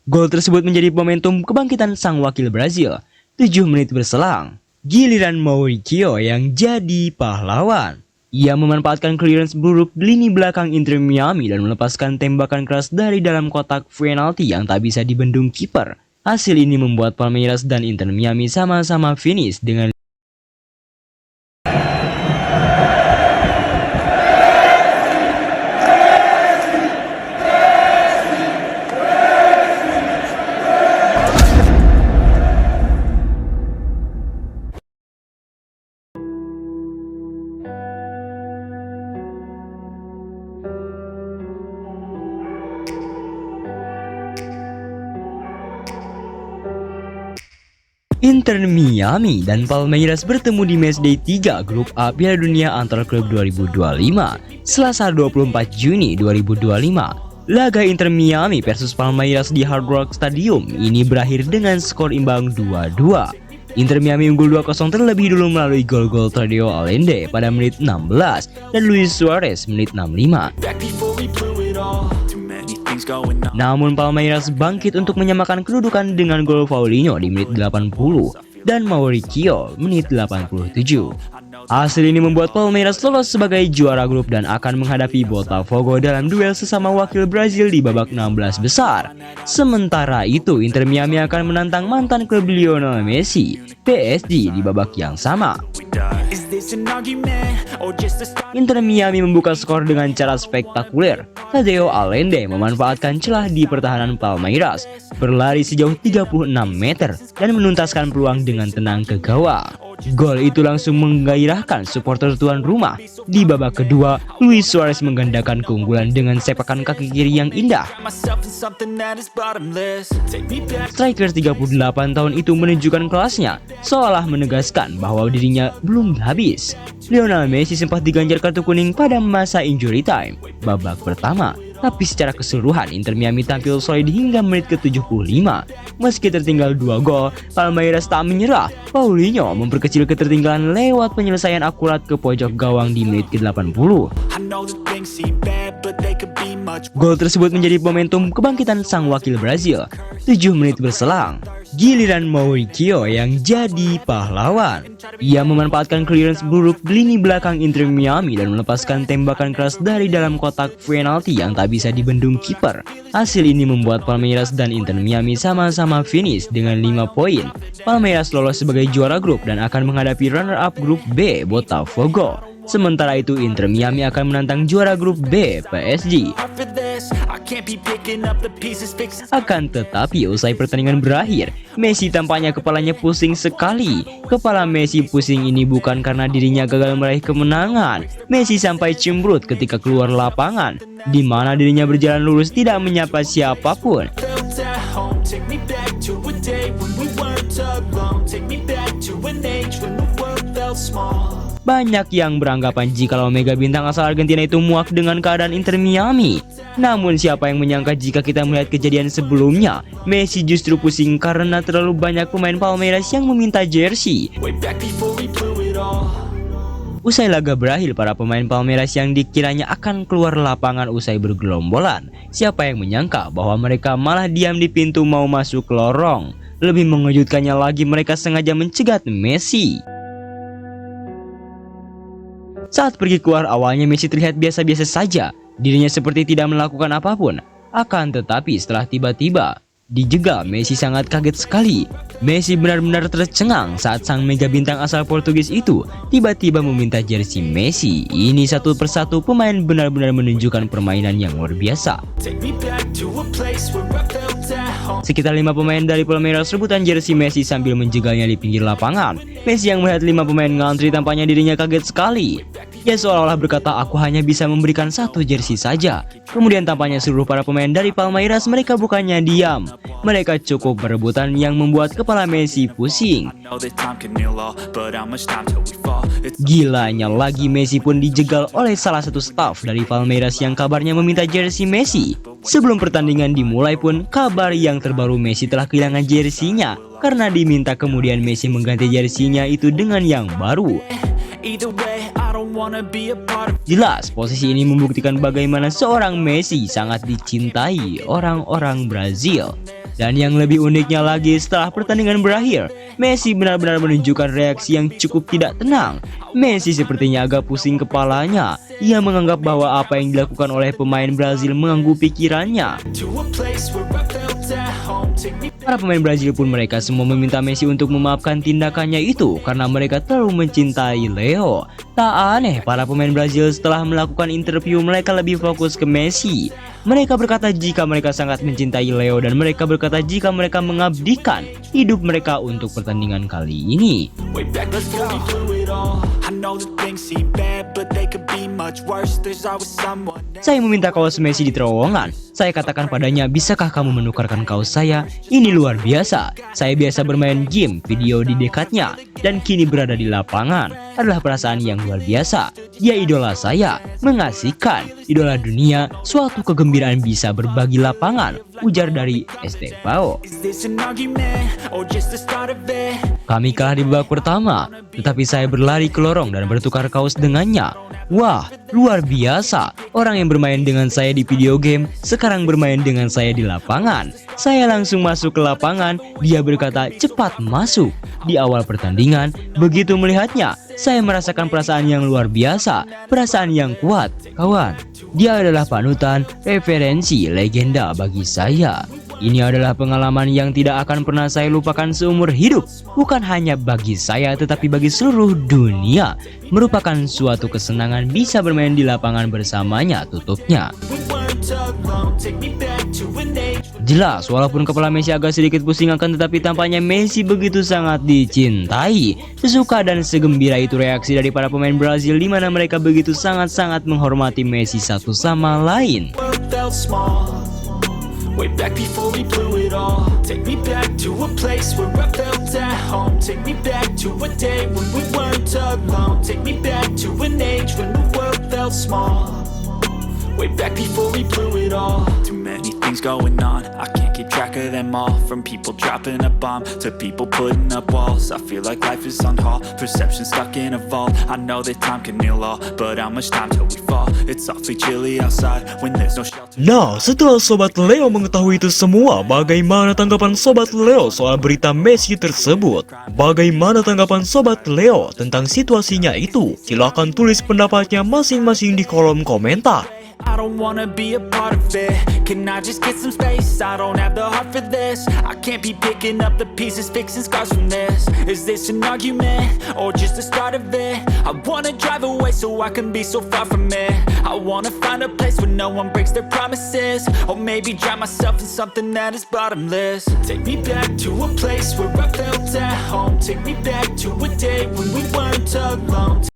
Gol tersebut menjadi momentum kebangkitan sang wakil Brazil. 7 menit berselang, giliran Mauricio yang jadi pahlawan. Ia memanfaatkan clearance buruk di lini belakang Inter Miami dan melepaskan tembakan keras dari dalam kotak penalti yang tak bisa dibendung kiper. Hasil ini membuat Palmeiras dan Inter Miami sama-sama finish dengan Inter Miami dan Palmeiras bertemu di matchday 3 Grup A Piala Dunia Antar Klub 2025 Selasa 24 Juni 2025. Laga Inter Miami versus Palmeiras di Hard Rock Stadium ini berakhir dengan skor imbang 2-2. Inter Miami unggul 2-0 terlebih dulu melalui gol-gol Tadeo Allende pada menit 16 dan Luis Suarez menit 65. Namun Palmeiras bangkit untuk menyamakan kedudukan dengan gol Paulinho di menit 80 dan Mauricio menit 87. Hasil ini membuat Palmeiras lolos sebagai juara grup dan akan menghadapi Botafogo dalam duel sesama wakil Brazil di babak 16 besar. Sementara itu Inter Miami akan menantang mantan klub Lionel Messi, PSG di babak yang sama. Inter Miami membuka skor dengan cara spektakuler. Tadeo Allende memanfaatkan celah di pertahanan Palmeiras, berlari sejauh 36 meter dan menuntaskan peluang dengan tenang ke gawang. Gol itu langsung menggairahkan supporter tuan rumah. Di babak kedua, Luis Suarez menggandakan keunggulan dengan sepakan kaki kiri yang indah. Striker 38 tahun itu menunjukkan kelasnya, seolah menegaskan bahwa dirinya belum habis. Lionel Messi sempat diganjar kartu kuning pada masa injury time babak pertama, tapi secara keseluruhan Inter Miami tampil solid hingga menit ke-75. Meski tertinggal 2 gol, Palmeiras tak menyerah. Paulinho memperkecil ketertinggalan lewat penyelesaian akurat ke pojok gawang di menit ke-80. Gol tersebut menjadi momentum kebangkitan sang wakil Brazil. 7 menit berselang, giliran Mauricio yang jadi pahlawan. Ia memanfaatkan clearance buruk di lini belakang Inter Miami dan melepaskan tembakan keras dari dalam kotak penalti yang tak bisa dibendung kiper. Hasil ini membuat Palmeiras dan Inter Miami sama-sama finish dengan 5 poin. Palmeiras lolos sebagai juara grup dan akan menghadapi runner-up grup B Botafogo. Sementara itu Inter Miami akan menantang juara grup B PSG. Akan tetapi usai pertandingan berakhir, Messi tampaknya kepalanya pusing sekali. Kepala Messi pusing ini bukan karena dirinya gagal meraih kemenangan. Messi sampai cemberut ketika keluar lapangan, di mana dirinya berjalan lurus tidak menyapa siapapun. Banyak yang beranggapan jikalau mega bintang asal Argentina itu muak dengan keadaan Inter Miami. Namun siapa yang menyangka jika kita melihat kejadian sebelumnya, Messi justru pusing karena terlalu banyak pemain Palmeiras yang meminta jersey. Usai laga berakhir, para pemain Palmeiras yang dikiranya akan keluar lapangan usai bergelombolan. Siapa yang menyangka bahwa mereka malah diam di pintu mau masuk lorong. Lebih mengejutkannya lagi, mereka sengaja mencegat Messi. Saat pergi keluar awalnya Messi terlihat biasa-biasa saja, dirinya seperti tidak melakukan apapun. Akan tetapi setelah tiba-tiba dijegal, Messi sangat kaget sekali. Messi benar-benar tercengang saat sang mega bintang asal Portugis itu tiba-tiba meminta jersey Messi. Ini satu persatu pemain benar-benar menunjukkan permainan yang luar biasa. Sekitar 5 pemain dari Palmeiras rebutan jersey Messi sambil menjegalnya di pinggir lapangan. Messi yang melihat 5 pemain ngantri tampaknya dirinya kaget sekali. Ia seolah-olah berkata, aku hanya bisa memberikan 1 jersey saja. Kemudian tampaknya seluruh para pemain dari Palmeiras mereka bukannya diam. Mereka cukup berebutan yang membuat kepala Messi pusing. Gilanya lagi, Messi pun dijegal oleh salah satu staf dari Palmeiras yang kabarnya meminta jersey Messi. Sebelum pertandingan dimulai pun kabar yang terbaru Messi telah kehilangan jersinya karena diminta, kemudian Messi mengganti jersinya itu dengan yang baru. Jelas posisi ini membuktikan bagaimana seorang Messi sangat dicintai orang-orang Brazil. Dan yang lebih uniknya lagi, setelah pertandingan berakhir, Messi benar-benar menunjukkan reaksi yang cukup tidak tenang. Messi sepertinya agak pusing kepalanya. Ia menganggap bahwa apa yang dilakukan oleh pemain Brazil mengganggu pikirannya. Para pemain Brazil pun mereka semua meminta Messi untuk memaafkan tindakannya itu karena mereka terlalu mencintai Leo. Tak aneh, para pemain Brazil setelah melakukan interview mereka lebih fokus ke Messi. Mereka berkata jika mereka sangat mencintai Leo dan mereka berkata jika mereka mengabdikan hidup mereka untuk pertandingan kali ini. Saya meminta kaos Messi di terowongan. Saya katakan padanya, bisakah kamu menukarkan kaos saya? Ini luar biasa. Saya biasa bermain game video di dekatnya dan kini berada di lapangan. Adalah perasaan yang luar biasa. Dia idola saya, mengasihkan, idola dunia, suatu kegembiraan bisa berbagi lapangan, ujar dari Estevao. Kami kalah di babak pertama, tetapi saya berlari ke lorong dan bertukar kaos dengannya. Wah, luar biasa. Orang yang bermain dengan saya di video game sekarang bermain dengan saya di lapangan. Saya langsung masuk ke lapangan, dia berkata cepat masuk. Di awal pertandingan, begitu melihatnya, saya merasakan perasaan yang luar biasa, perasaan yang kuat, kawan. Dia adalah panutan, referensi, legenda bagi saya. Ini adalah pengalaman yang tidak akan pernah saya lupakan seumur hidup. Bukan hanya bagi saya, tetapi bagi seluruh dunia. Merupakan suatu kesenangan bisa bermain di lapangan bersamanya, tutupnya. Jelas, walaupun kepala Messi agak sedikit pusing akan tetapi tampaknya Messi begitu sangat dicintai. Sesuka dan segembira itu reaksi dari para pemain Brazil di mana mereka begitu sangat-sangat menghormati Messi satu sama lain. Way back before we blew it all. Take me back to a place where I felt at home. Take me back to a day when we weren't alone. Take me back to an age when the world felt small. Way back before we blew it all. Too many things going on, I can't keep track of them all. From people dropping a bomb to people putting up walls. I feel like life is on hold, perception stuck in a vault. I know that time can heal all, but how much time till we fall? It's awfully chilly outside when there's no shelter. Nah, setelah Sobat Leo mengetahui itu semua, bagaimana tanggapan Sobat Leo soal berita Messi tersebut? Bagaimana tanggapan Sobat Leo tentang situasinya itu? Silahkan tulis pendapatnya masing-masing di kolom komentar. I don't wanna be a part of it. Can I just get some space? I don't have the heart for this. I can't be picking up the pieces, fixing scars from this. Is this an argument or just the start of it? I wanna drive away so I can be so far from it. I wanna find a place where no one breaks their promises. Or maybe drown myself in something that is bottomless. Take me back to a place where I felt at home. Take me back to a day when we weren't alone.